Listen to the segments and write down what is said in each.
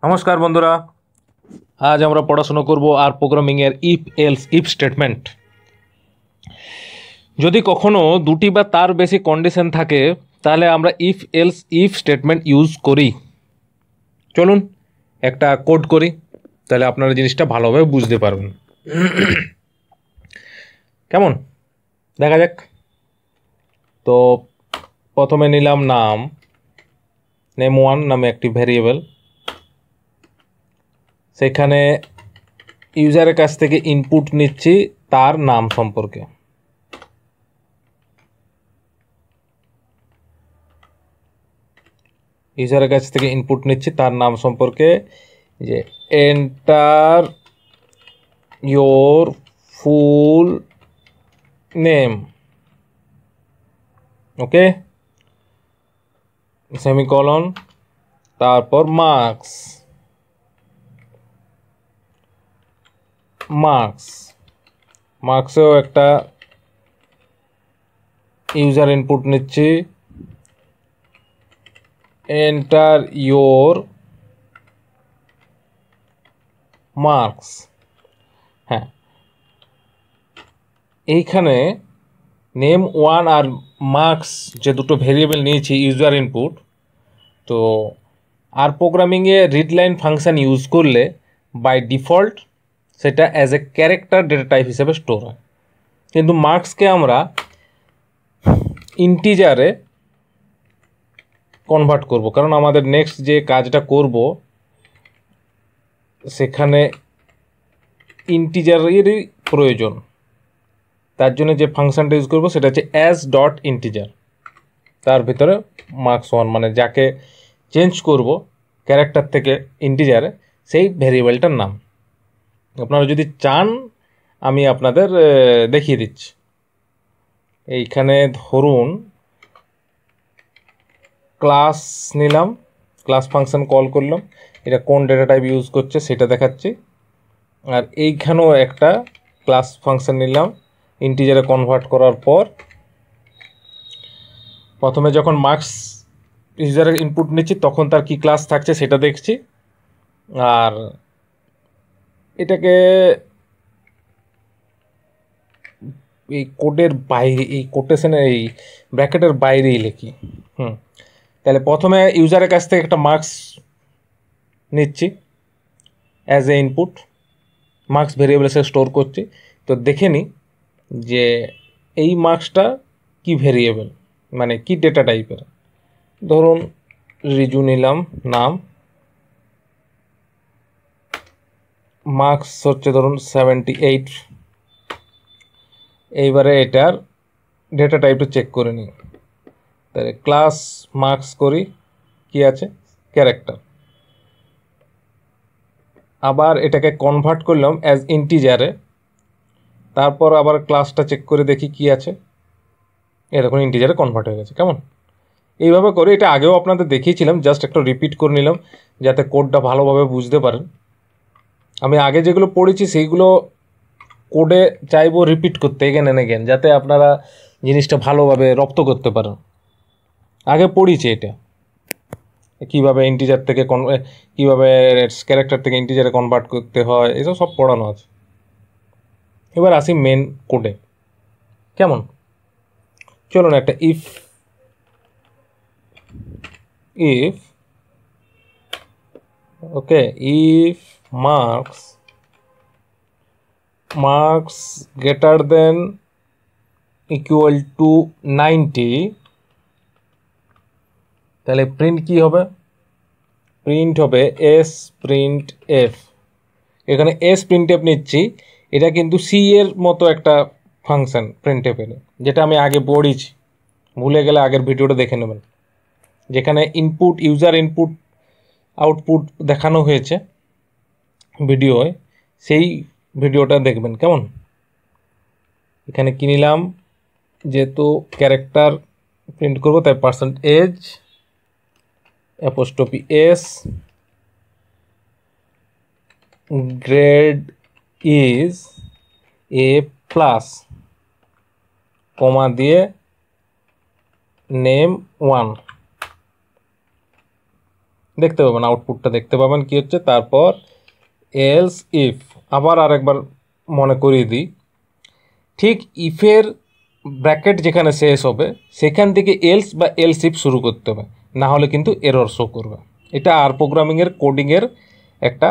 নমস্কার বন্ধুরা, আজ আমরা পড়াশোনা করব আর প্রোগ্রামিং এর ইফ এলস ইফ স্টেটমেন্ট। যদি কখনো দুটি বা তার বেশি কন্ডিশন থাকে তাহলে আমরা if else if statement use করি। চলুন একটা কোড করি, তাহলে আপনারা জিনিসটা ভালোভাবে বুঝতে পারবেন। কেমন দেখা যাক। তো প্রথমে নিলাম নাম, নেম1 নামে একটি ভ্যারিয়েবল। সেখানে ইউজারের কাছ থেকে ইনপুট নিচ্ছি তার নাম সম্পর্কে। ইউজারের কাছ থেকে ইনপুট নিচ্ছি তার নাম সম্পর্কে, যে enter your full name, okay, semicolon, তারপর মার্কসেও একটা ইউজার ইনপুট নিচ্ছি, এন্টার ইয়োর মার্কস। হ্যাঁ, এইখানে নেম1 আর মার্কস যে দুটো ভেরিয়েবল নিয়েছি ইউজার ইনপুট, তো আর প্রোগ্রামিংয়ে রিড লাইন ফাংশান ইউজ করলে বাই ডিফল্ট সেটা as a character data type হিসেবে স্টোর হয়, কিন্তু মার্কসকে আমরা ইন্টিজারে কনভার্ট করব, কারণ আমাদের নেক্সট যে কাজটা করব সেখানে ইন্টিজারেরই প্রয়োজন। তার জন্য যে ফাংশনটা ইউজ করব সেটা হচ্ছে অ্যাজ ডট ইন্টিজার, তার ভিতরে মার্কস1 মানে যাকে চেঞ্জ করব ক্যারেক্টার থেকে ইন্টিজারে সেই ভ্যারিয়েবলটার নাম। আপনারা যদি চান আমি আপনাদের দেখিয়ে দিচ্ছি। এইখানে ধরুন ক্লাস নিলাম, ক্লাস ফাংশন কল করলাম, এটা কোন ডেটা টাইপ ইউজ করছে সেটা দেখাচ্ছি। আর এইখানেও একটা ক্লাস ফাংশন নিলাম, ইন্টিজারে কনভার্ট করার পর প্রথমে যখন মার্কস ইউজারের ইনপুট নিচ্ছি তখন তার কি ক্লাস থাকছে সেটা দেখছি। আর এটাকে এই কোডের বাইরে, এই কোটেশনের এই ব্র্যাকেটের বাইরেই লিখি। তাহলে প্রথমে ইউজারের কাছ থেকে একটা মার্কস নিচ্ছি as a input, marks variable say store করছি। তো দেখে নিই যে এই মার্কসটা কি ভেরিয়েবল, মানে কি ডেটা টাইপের। ধরুন রিজু নিলাম নাম, মার্কস হচ্ছে ধরুন 78। এইবারে এটার ডেটা টাইপটা চেক করে নিই, তাহলে ক্লাস মার্কস করি, কি আছে ক্যারেক্টার। আবার এটাকে কনভার্ট করলাম অ্যাজ ইন্টিজারে, তারপর আবার ক্লাসটা চেক করে দেখি কি আছে, এরকম ইন্টিজারে কনভার্ট হয়ে গেছে। কেমন এইভাবে করে, এটা আগেও আপনাদের দেখিয়েছিলাম, জাস্ট একটু রিপিট করে নিলাম যাতে কোডটা ভালোভাবে বুঝতে পারেন। আমি আগে যেগুলো পড়েছি সেইগুলো কোডে চাইবো রিপিট করতে এগেন অ্যান্ড এগেন, যাতে আপনারা জিনিসটা ভালোভাবে রপ্ত করতে পারেন। আগে পড়িয়েছি এটা কীভাবে ইন্টিজার থেকে কীভাবে ক্যারেক্টার থেকে ইন্টিজারে কনভার্ট করতে হয়, এসব সব পড়ানো আছে। এবার আসি মেন কোডে। কেমন চলুন একটা if okay, if marks greater than equal to 90, তাহলে প্রিন্ট কি হবে? প্রিন্ট হবে এস প্রিন্ট এফ। এখানে এস প্রিন্ট এফ নিচ্ছি, এটা কিন্তু সি এর মতো একটা ফাংশন প্রিন্ট এফের, যেটা আমি আগে পড়েছি, ভুলে গেলে আগের ভিডিওটা দেখে নেবেন, যেখানে ইনপুট ইউজার ইনপুট আউটপুট দেখানো হয়েছে ভিডিওয়, সেই ভিডিওটা দেখবেন। কেমন এখানে কি নিলাম, যেহেতু ক্যারেক্টার প্রিন্ট করবো তাই %, apostrophe S, grade is A plus, comma দিয়ে নেম1। দেখতে পাবেন, আউটপুটটা দেখতে পাবেন কি হচ্ছে। তারপর এলস ইফ, আবার আরেকবার মনে করিয়ে দিই, ঠিক ইফের ব্র্যাকেট যেখানে শেষ হবে সেখান থেকে এলস বা এলস ইফ শুরু করতে হবে, না হলে কিন্তু এরর শো করবে। এটা আর প্রোগ্রামিংয়ের কোডিংয়ের একটা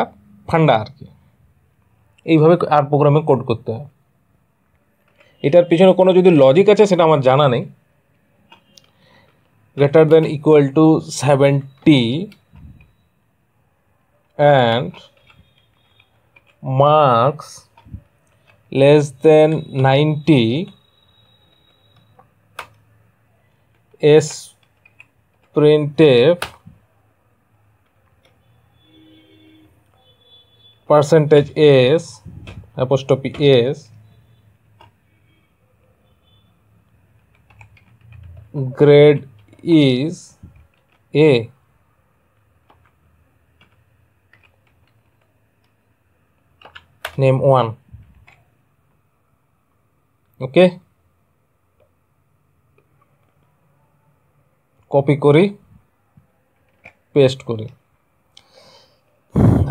ফান্ডা আর কি। এইভাবে আর প্রোগ্রামিং কোড করতে হয়। এটার পিছনে কোনো যদি লজিক আছে সেটা আমার জানা নেই। Greater than equal to 70 and marks less than 90 s printf percentage s apostrophe s grade is a, name 1, okay. Copy করি, পেস্ট করি।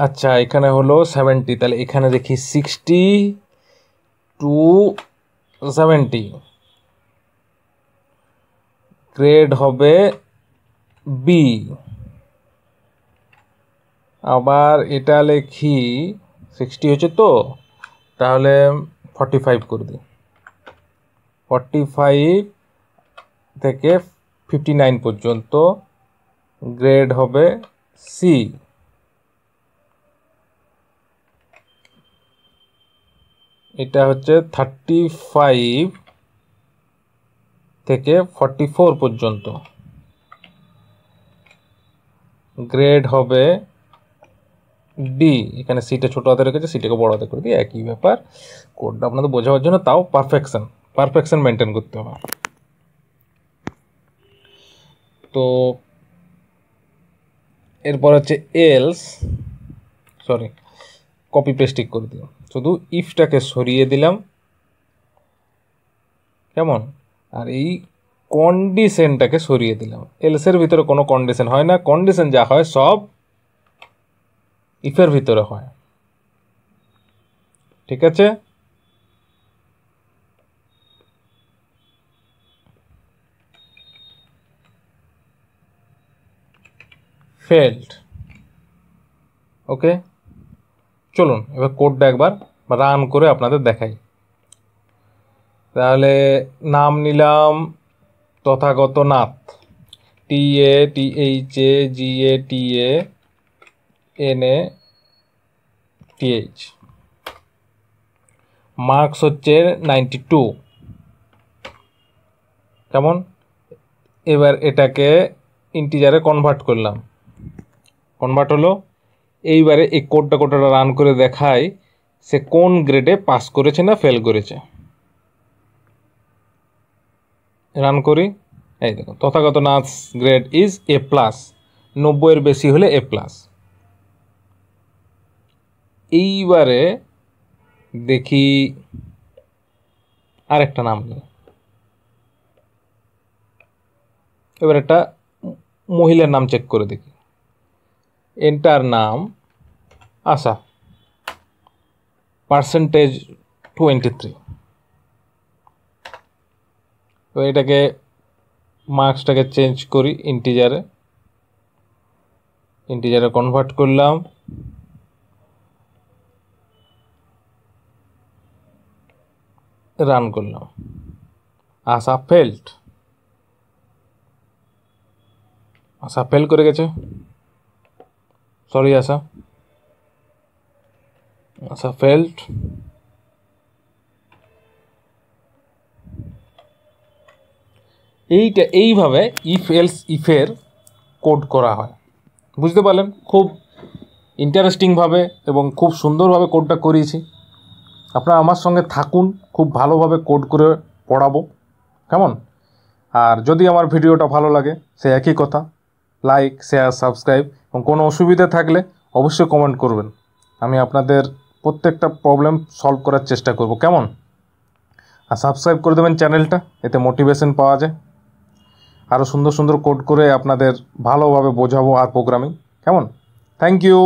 আচ্ছা, এখানে হলো 70, তাহলে এখানে দেখি 60 to 70, গ্রেড হবে বি। আবার এটা লিখি 60 হচ্ছে তো, তাহলে 45 করে দিই। 45 থেকে 59 পর্যন্ত গ্রেড হবে সি। এটা হচ্ছে 35 থেকে 44 পর্যন্ত গ্রেড হবে ডি। এখানে সিটা ছোটো হাতে রেখেছে, সিটাকে বড় হাতে করে দিই, একই ব্যাপার। কোডটা আপনাদের বোঝাবার জন্য, তাও পারফেকশন মেনটেন করতে হবে। তো এরপর হচ্ছে এলস, সরি কপি পেস্টিক করে দিলাম, শুধু ইফটাকে সরিয়ে দিলাম, কেমন, আর এই কন্ডিশনটাকে সরিয়ে দিলাম। এলসের ভিতরে কোনো কন্ডিশন হয় না, কন্ডিশন যা হয় সব ইফের ভিতরে হয়, ঠিক আছে। ফেল্ড, ওকে। চলুন এবার কোডটা একবার রান করে আপনাদের দেখাই। তাহলে নাম নিলাম তথাগত নাথ, TATHAGATANATH। মার্কস হচ্ছে 92, কেমন। এবার এটাকে ইন্টিজারে কনভার্ট করলাম, কনভার্ট হলো। এইবারে এই কোডটা রান করে দেখাই সে কোন গ্রেডে পাস করেছে না ফেল করেছে। রান করি, এই দেখুন Tathagata Nath grade is A+, 90-এর বেশি হলে A+। এইবারে দেখি আরেকটা নাম নিই, এবার একটা মহিলার নাম চেক করে দেখি। এন্টার নাম আশা, পার্সেন্টেজ 23। তো এটাকে মার্কসটাকে চেঞ্জ করি ইন্টিজারে কনভার্ট করলাম। রান করলাম, আশা ফেল করে গেছে, সরি আশা ফেল্ড। এইভাবে ইফ এলস ইফের কোড করা হয়, বুঝতে পারলেন। খুব ইন্টারেস্টিংভাবে এবং খুব সুন্দরভাবে কোডটা করিয়েছি। আপনারা আমার সঙ্গে থাকুন, খুব ভালোভাবে কোড করে পড়াবো, কেমন। আর যদি আমার ভিডিওটা ভালো লাগে সে একই কথা, লাইক, শেয়ার, সাবস্ক্রাইব, এবং কোনো অসুবিধা থাকলে অবশ্যই কমেন্ট করবেন। আমি আপনাদের প্রত্যেকটা প্রবলেম সলভ করার চেষ্টা করব, কেমন। আর সাবস্ক্রাইব করে দেবেন চ্যানেলটা, এতে মোটিভেশন পাওয়া যায়। আরও সুন্দর সুন্দর কোড করে আপনাদের ভালোভাবে বোঝাবো আর প্রোগ্রামিং। কেমন? Thank you.